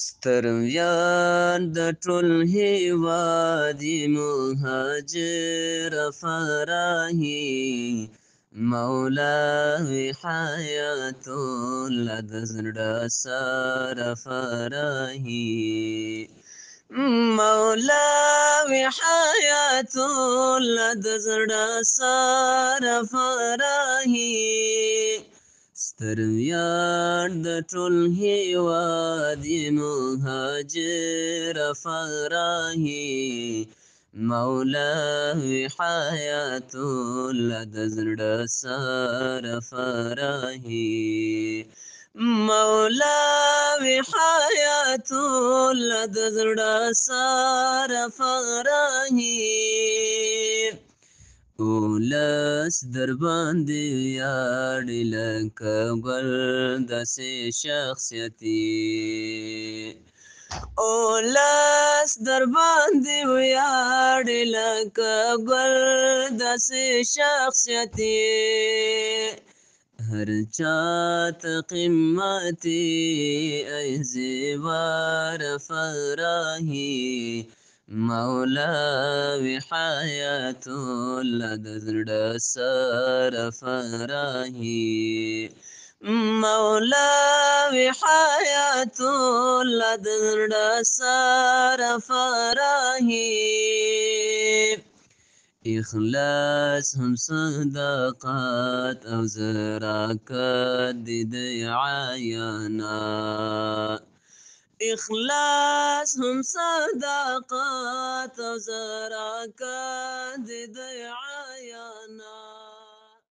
ستر ویاړ د ټول هیواد مهاجر فرحي مولوي حیات الله د زړه سره فرحي مولوي حیات الله د زړه سره فرحي ستر ویاړ د ټول هیواد مهاجر فرحي مولوي حیات الله د زړه سره فرحي مولوي حیات الله د زړه سره فرحي اولس در باندې ویاړي لکه ګل داسې شخصیتي اولس در باندې ویاړي لکه ګل داسې شخصیتي هر چاته قیمتي ای زیور فرحي مولوي حیات الله د زړه سره فرحي مولوي حیات الله د زړه سره فرحي اخلاص هم صداقت او زراکت د عیانا اخلاص هم صداقت او زراکت د